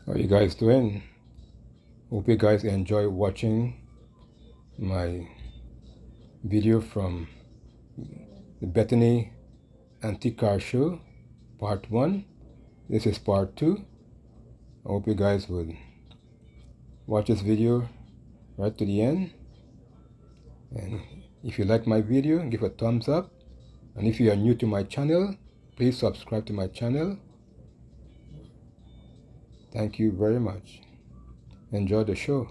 How you guys doing? Hope you guys enjoy watching my video from the Bethany Antique Car Show, Part 1. This is Part 2. I hope you guys would watch this video right to the end. And if you like my video, give a thumbs up. And if you are new to my channel, please subscribe to my channel. Thank you very much. Enjoy the show.